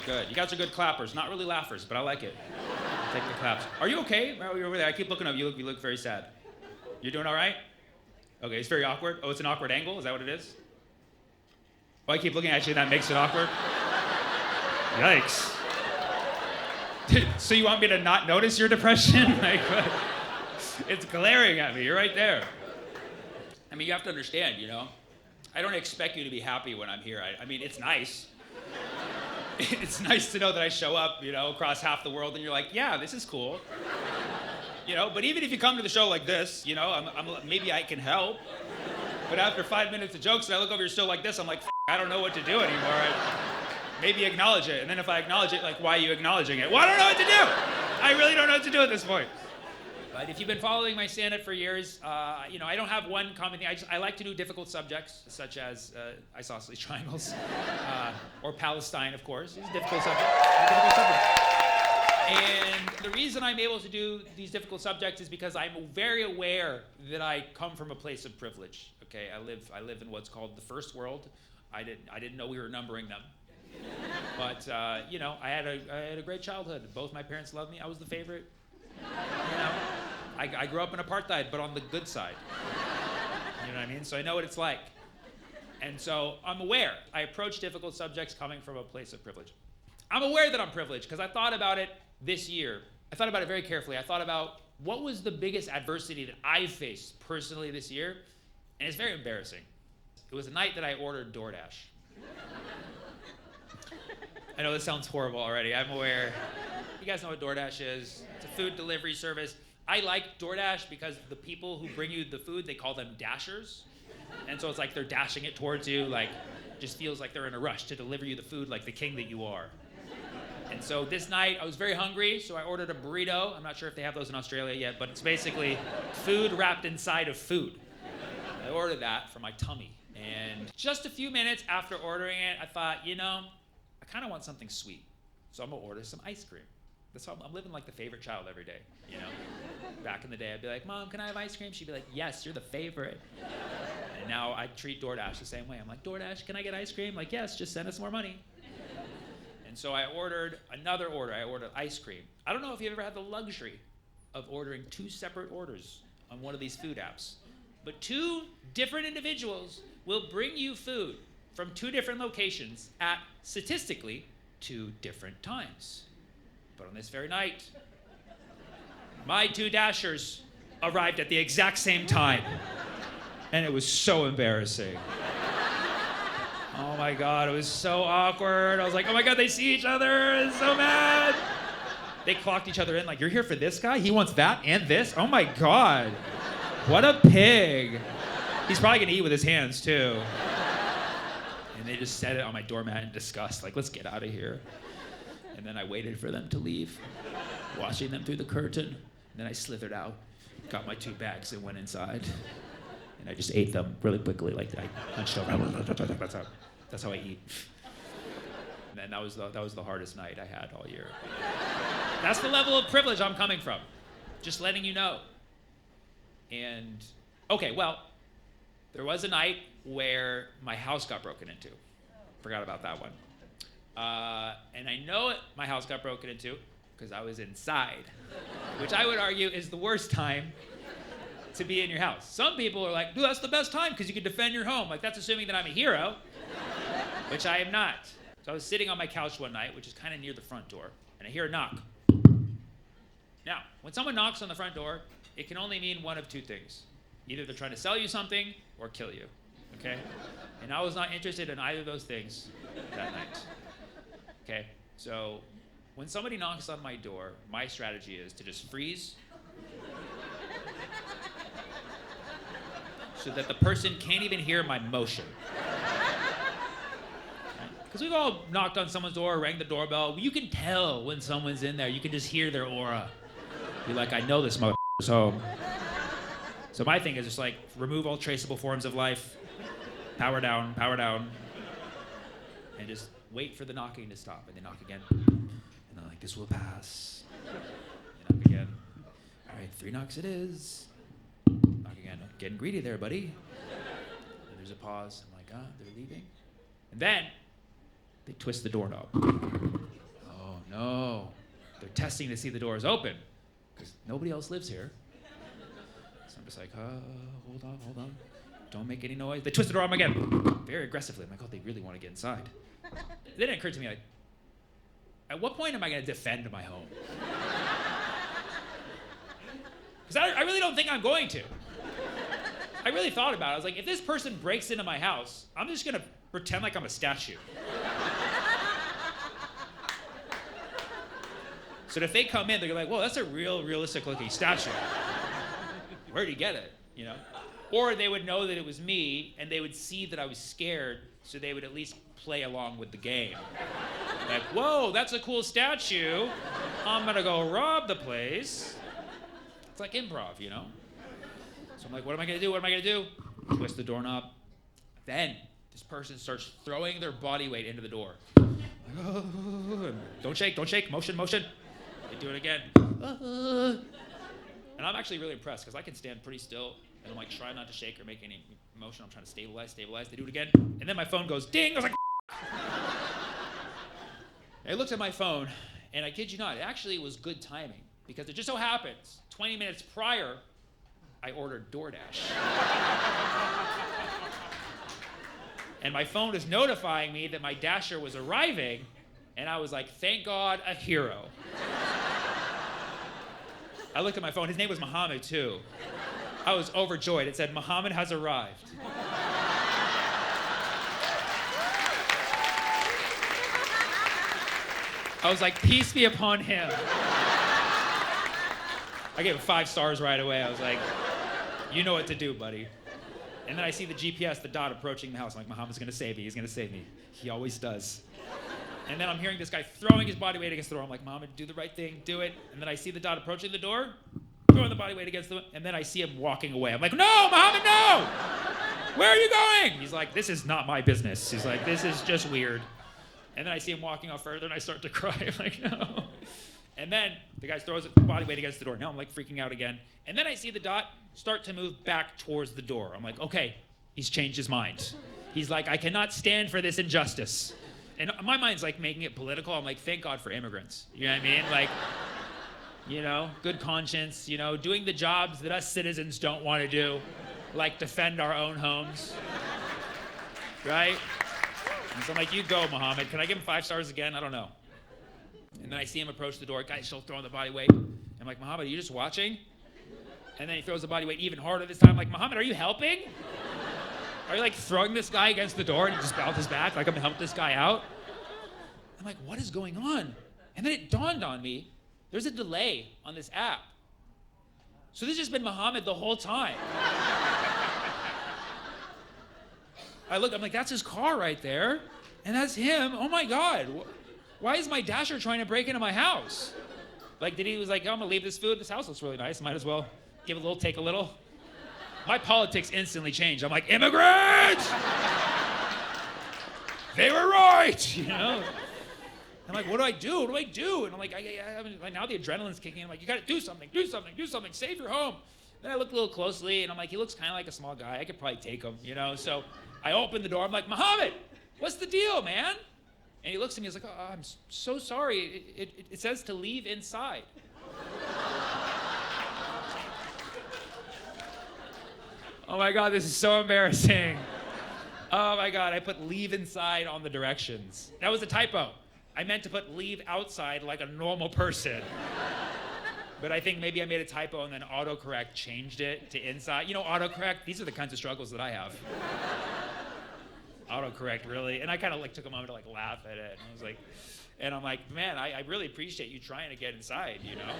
Good. You guys are good clappers. Not really laughers, but I like it. I'll take the claps. Are you okay? Oh, you're over there. I keep looking up. You look very sad. You're doing all right? Okay, it's very awkward. Oh, it's an awkward angle? Is that what it is? Oh, I keep looking at you and that makes it awkward? Yikes. So you want me to not notice your depression? Like, what? It's glaring at me. You're right there. I mean, you have to understand, I don't expect you to be happy when I'm here. I mean, it's nice. It's nice to know that I show up, across half the world and you're like, yeah, this is cool. But even if you come to the show like this, maybe I can help. But after 5 minutes of jokes and I look over your show like this, I'm like, I don't know what to do anymore. Maybe acknowledge it. And then if I acknowledge it, like, why are you acknowledging it? Well, I don't know what to do. I really don't know what to do at this point. But if you've been following my stand-up for years, I don't have one common thing. I like to do difficult subjects, such as isosceles triangles, or Palestine, of course. It's a difficult subject. And the reason I'm able to do these difficult subjects is because I'm very aware that I come from a place of privilege. Okay, I live in what's called the first world. I didn't know we were numbering them. But I had a great childhood. Both my parents loved me. I was the favorite. I grew up in apartheid, but on the good side. You know what I mean? So I know what it's like. And so I'm aware. I approach difficult subjects coming from a place of privilege. I'm aware that I'm privileged because I thought about it this year. I thought about it very carefully. I thought about what was the biggest adversity that I faced personally this year, and it's very embarrassing. It was a night that I ordered DoorDash. I know this sounds horrible already. I'm aware. You guys know what DoorDash is. It's a food delivery service. I like DoorDash because the people who bring you the food, they call them dashers. And so it's like they're dashing it towards you, like, just feels like they're in a rush to deliver you the food like the king that you are. And so this night, I was very hungry, so I ordered a burrito. I'm not sure if they have those in Australia yet, but it's basically food wrapped inside of food. I ordered that for my tummy. And just a few minutes after ordering it, I thought, I kind of want something sweet. So I'm gonna order some ice cream. That's how I'm living like the favorite child every day, Back in the day, I'd be like, Mom, can I have ice cream? She'd be like, yes, you're the favorite. And now I treat DoorDash the same way. I'm like, DoorDash, can I get ice cream? Like, yes, just send us more money. And so I ordered another order. I ordered ice cream. I don't know if you've ever had the luxury of ordering 2 separate orders on one of these food apps, but 2 different individuals will bring you food from 2 different locations at, statistically, 2 different times. But on this very night, my 2 dashers arrived at the exact same time. And it was so embarrassing. Oh my God, it was so awkward. I was like, oh my God, they see each other, it's so bad. They clocked each other in like, you're here for this guy? He wants that and this? Oh my God, what a pig. He's probably gonna eat with his hands too. And they just set it on my doormat in disgust, like, let's get out of here. And then I waited for them to leave, watching them through the curtain. And then I slithered out, got my 2 bags and went inside. And I just ate them really quickly, like I hunched over. That's how I eat. And then that was the hardest night I had all year. That's the level of privilege I'm coming from. Just letting you know. And, okay, well, there was a night where my house got broken into. Forgot about that one. And I know my house got broken into because I was inside, which I would argue is the worst time to be in your house. Some people are like, dude, that's the best time because you can defend your home. Like, that's assuming that I'm a hero, which I am not. So I was sitting on my couch one night, which is kind of near the front door, and I hear a knock. Now, when someone knocks on the front door, it can only mean one of 2 things. Either they're trying to sell you something or kill you, okay? And I was not interested in either of those things that night. Okay, so when somebody knocks on my door, my strategy is to just freeze so that the person can't even hear my motion. Because we've all knocked on someone's door, rang the doorbell. You can tell when someone's in there. You can just hear their aura. Be like, I know this motherfucker's home. So my thing is just like, remove all traceable forms of life, power down, and just wait for the knocking to stop. And they knock again. And I'm like, this will pass. They knock again. All right, 3 knocks it is. Knock again. Getting greedy there, buddy. And there's a pause. I'm like, they're leaving. And then they twist the doorknob. no, they're testing to see the door is open because nobody else lives here. So I'm just like, hold on. Don't make any noise. They twist the door arm again, very aggressively. I'm like, oh, they really want to get inside. Then it occurred to me, like, at what point am I going to defend my home? Because I really don't think I'm going to. I really thought about it. I was like, if this person breaks into my house, I'm just going to pretend like I'm a statue. So if they come in, they're like, well, that's a realistic looking statue. Where'd you get it, you know? Or they would know that it was me, and they would see that I was scared, so they would at least play along with the game. Like, whoa, that's a cool statue. I'm gonna go rob the place. It's like improv, you know? So I'm like, what am I gonna do? Twist the doorknob. Then this person starts throwing their body weight into the door. Like, oh, don't shake, motion. They do it again. And I'm actually really impressed because I can stand pretty still and I'm like trying not to shake or make any motion. I'm trying to stabilize. They do it again. And then my phone goes ding. I was like, I looked at my phone and I kid you not, it actually was good timing because it just so happens 20 minutes prior, I ordered DoorDash. And my phone is notifying me that my Dasher was arriving and I was like, thank God, a hero. I looked at my phone. His name was Muhammad, too. I was overjoyed. It said, Muhammad has arrived. I was like, peace be upon him. I gave it 5 stars right away. I was like, you know what to do, buddy. And then I see the GPS, the dot approaching the house. I'm like, Muhammad's going to save me. He's going to save me. He always does. And then I'm hearing this guy throwing his body weight against the door. I'm like, Muhammad, do the right thing, do it. And then I see the dot approaching the door, throwing the body weight against the door, and then I see him walking away. I'm like, no, Muhammad, no! Where are you going? He's like, this is not my business. He's like, this is just weird. And then I see him walking off further, and I start to cry. I'm like, no. And then the guy throws the body weight against the door. Now I'm like freaking out again. And then I see the dot start to move back towards the door. I'm like, okay, he's changed his mind. He's like, I cannot stand for this injustice. And my mind's like making it political. I'm like, thank God for immigrants. You know what I mean? Like, you know, good conscience, you know, doing the jobs that us citizens don't want to do, like defend our own homes, right? And so I'm like, you go, Muhammad. Can I give him 5 stars again? I don't know. And then I see him approach the door. Guy's still throwing the body weight. I'm like, Muhammad, are you just watching? And then he throws the body weight even harder this time. I'm like, Muhammad, are you helping? Are you like throwing this guy against the door and he just bounces back like I'm gonna help this guy out? I'm like, what is going on? And then it dawned on me, there's a delay on this app. So this has just been Muhammad the whole time. I look, I'm like, that's his car right there. And that's him. Oh my God. Why is my Dasher trying to break into my house? Like, he was like, oh, I'm gonna leave this food. This house looks really nice. Might as well give a little, take a little. My politics instantly changed. I'm like, immigrants! They were right, you know? I'm like, what do I do? And I'm like, like now the adrenaline's kicking in. I'm like, you gotta do something, save your home. Then I look a little closely and I'm like, he looks kind of like a small guy. I could probably take him, you know? So I open the door. I'm like, Muhammad, what's the deal, man? And he looks at me, he's like, oh, I'm so sorry. It says to leave inside. Oh my God, this is so embarrassing. Oh my God, I put leave inside on the directions. That was a typo. I meant to put leave outside like a normal person. But I think maybe I made a typo and then autocorrect changed it to inside. You know, autocorrect, these are the kinds of struggles that I have. Autocorrect, really. And I kind of like took a moment to like laugh at it. And I was like, and I'm like, man, I really appreciate you trying to get inside, you know?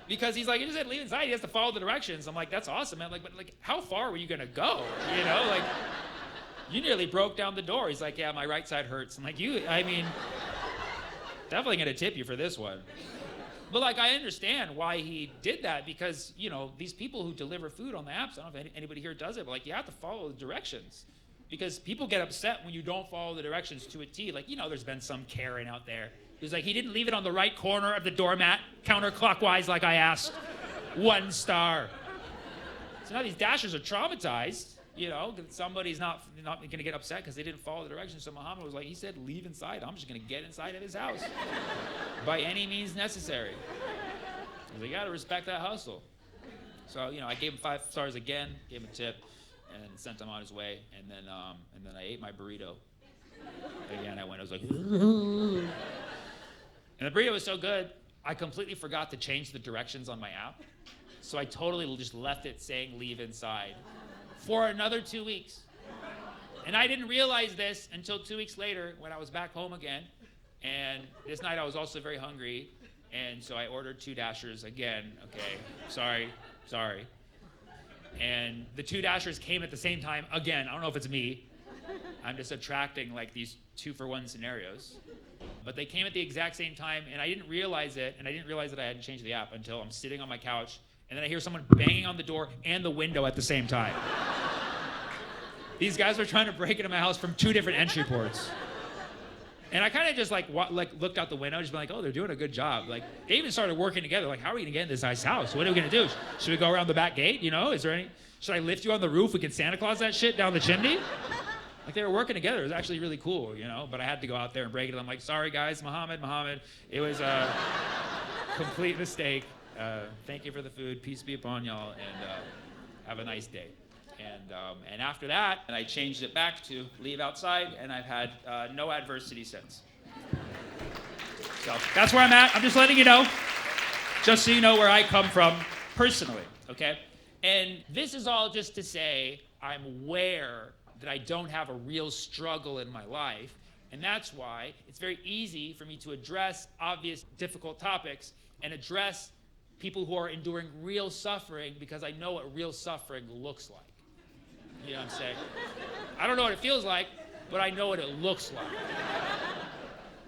Because he's like, you just said leave inside, he has to follow the directions. I'm like, that's awesome, man. Like, but like, how far were you gonna go? You know, like, you nearly broke down the door. He's like, yeah, my right side hurts. I'm like, I mean, definitely gonna tip you for this one. But like, I understand why he did that because, you know, these people who deliver food on the apps, I don't know if anybody here does it, but like, you have to follow the directions. Because people get upset when you don't follow the directions to a T. Like, you know, there's been some Karen out there who's like, he didn't leave it on the right corner of the doormat, counterclockwise like I asked. 1 star. So now these Dashers are traumatized. somebody's not going to get upset because they didn't follow the directions. So Muhammad was like, he said, leave inside. I'm just going to get inside of his house by any means necessary. You got to respect that hustle. So, I gave him 5 stars again, gave him a tip, and sent him on his way. And then I ate my burrito. Again, I was like, and the burrito was so good, I completely forgot to change the directions on my app. So I totally just left it saying leave inside for another 2 weeks. And I didn't realize this until 2 weeks later when I was back home again. And this night I was also very hungry. And so I ordered 2 Dashers again. Okay, sorry. And the 2 Dashers came at the same time again. I don't know if it's me. I'm just attracting like these 2-for-1 scenarios. But they came at the exact same time, and I didn't realize it, and I didn't realize that I hadn't changed the app until I'm sitting on my couch, and then I hear someone banging on the door and the window at the same time. These guys were trying to break into my house from 2 different entry ports. And I kind of just looked out the window, just been like, oh, they're doing a good job. Like, they even started working together. Like, how are we gonna get in this guy's house? What are we gonna do? Should we go around the back gate? Should I lift you on the roof? We can Santa Claus that shit down the chimney? Like, they were working together. It was actually really cool, but I had to go out there and break it. I'm like, sorry guys, Muhammad. It was a complete mistake. Thank you for the food. Peace be upon y'all, and have a nice day. And after that, I changed it back to leave outside, and I've had no adversity since. So that's where I'm at. I'm just letting you know, just so you know where I come from personally, okay? And this is all just to say I'm aware that I don't have a real struggle in my life, and that's why it's very easy for me to address obvious, difficult topics and address people who are enduring real suffering, because I know what real suffering looks like. You know what I'm saying? I don't know what it feels like, but I know what it looks like.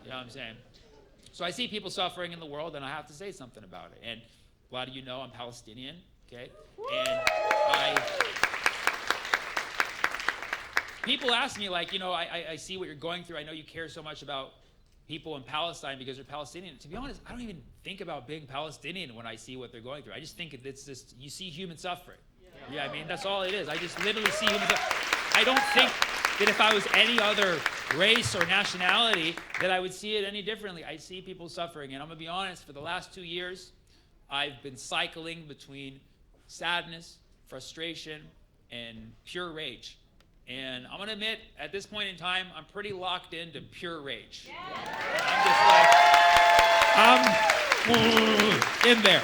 You know what I'm saying? So I see people suffering in the world, and I have to say something about it. And a lot of you know I'm Palestinian, okay? And people ask me, like, I see what you're going through. I know you care so much about people in Palestine because they're Palestinian. To be honest, I don't even think about being Palestinian when I see what they're going through. I just think it's just, you see human suffering. Yeah, I mean, that's all it is. I just literally see human suffering. I don't think that if I was any other race or nationality that I would see it any differently. I see people suffering, and I'm gonna be honest, for the last 2 years, I've been cycling between sadness, frustration, and pure rage. And I'm gonna admit, at this point in time, I'm pretty locked into pure rage. I'm in there.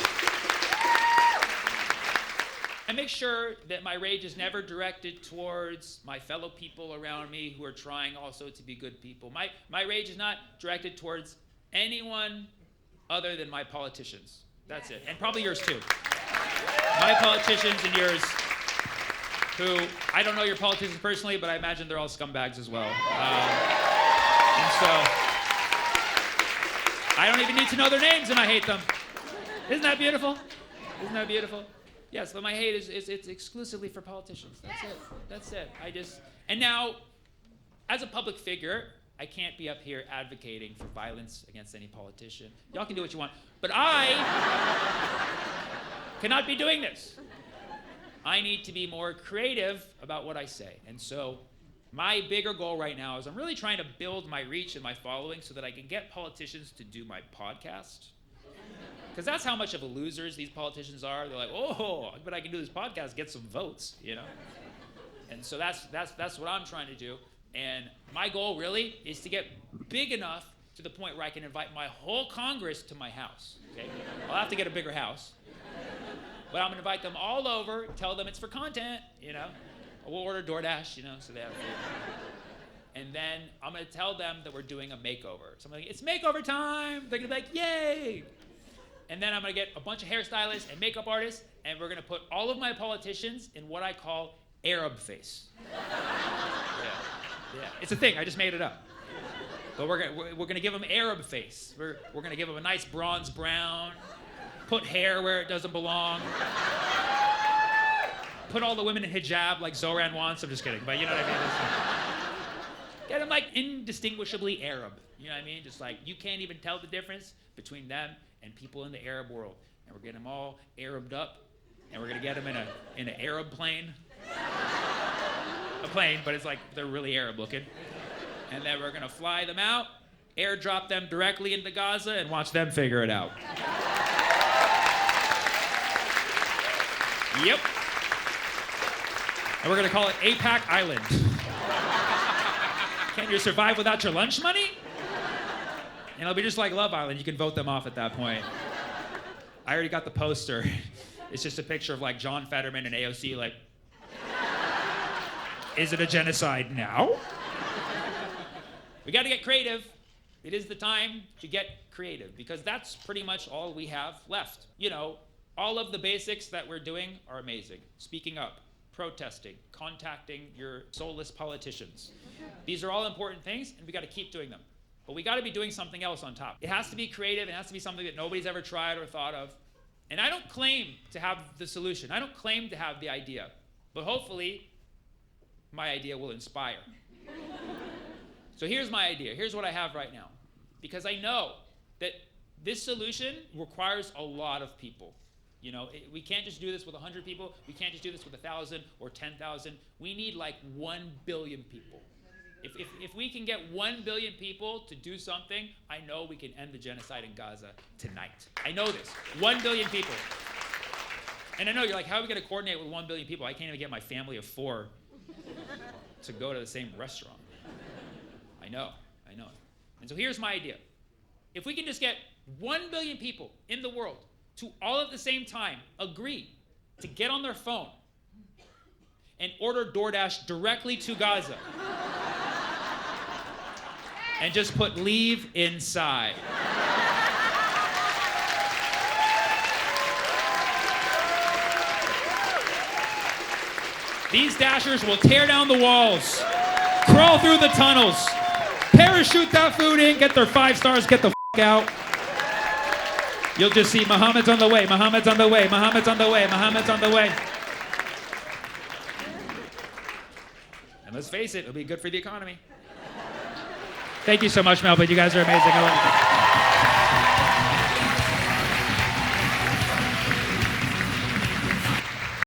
I make sure that my rage is never directed towards my fellow people around me who are trying also to be good people. My rage is not directed towards anyone other than my politicians. That's it. And probably yours too. My politicians and yours, who, I don't know your politicians personally, but I imagine they're all scumbags as well. And so, I don't even need to know their names and I hate them. Isn't that beautiful? Isn't that beautiful? Yes, but my hate it's exclusively for politicians. That's it. And now, as a public figure, I can't be up here advocating for violence against any politician. Y'all can do what you want, but I cannot be doing this. I need to be more creative about what I say. And so my bigger goal right now is I'm really trying to build my reach and my following so that I can get politicians to do my podcast. Because that's how much of a losers these politicians are. They're like, oh, but I can do this podcast, get some votes, And so that's what I'm trying to do. And my goal really is to get big enough to the point where I can invite my whole Congress to my house. Okay? I'll have to get a bigger house. But I'm gonna invite them all over, tell them it's for content, We'll order DoorDash, so they have food. And then I'm gonna tell them that we're doing a makeover. So I'm like, it's makeover time! They're gonna be like, yay! And then I'm gonna get a bunch of hairstylists and makeup artists, and we're gonna put all of my politicians in what I call Arab face. Yeah. It's a thing, I just made it up. But we're gonna give them Arab face. We're gonna give them a nice bronze brown, put hair where it doesn't belong, put all the women in hijab like Zoran wants. I'm just kidding, but you know what I mean? Get them like indistinguishably Arab. You know what I mean? Just like you can't even tell the difference between them and people in the Arab world. And we're getting them all Arabed up, and we're gonna get them in an Arab plane. a plane, but it's like they're really Arab looking. And then we're gonna fly them out, airdrop them directly into Gaza, and watch them figure it out. Yep. And we're gonna call it APAC Island. Can you survive without your lunch money? And it'll be just like Love Island. You can vote them off at that point. I already got the poster. It's just a picture of like John Fetterman and AOC like, is it a genocide now? We gotta get creative. It is the time to get creative because that's pretty much all we have left. You know, all of the basics that we're doing are amazing. Speaking up, protesting, contacting your soulless politicians. These are all important things and we gotta keep doing them. But we gotta be doing something else on top. It has to be creative, it has to be something that nobody's ever tried or thought of. And I don't claim to have the solution. I don't claim to have the idea. But hopefully, my idea will inspire. So here's my idea. Here's what I have right now. Because I know that this solution requires a lot of people. You know, we can't just do this with 100 people. We can't just do this with 1,000 or 10,000. We need like 1 billion people. If we can get 1 billion people to do something, I know we can end the genocide in Gaza tonight. I know this. 1 billion people. And I know you're like, how are we going to coordinate with 1 billion people? I can't even get my family of 4 to go to the same restaurant. I know. And so here's my idea. If we can just get 1 billion people in the world to all at the same time agree to get on their phone and order DoorDash directly to Gaza and just put leave inside. These dashers will tear down the walls, crawl through the tunnels, parachute that food in, get their 5 stars, get the f*** out. You'll just see Muhammad's on the way, Muhammad's on the way, Muhammad's on the way, Muhammad's on the way. And let's face it, it'll be good for the economy. Thank you so much, Melvin. You guys are amazing. I love you.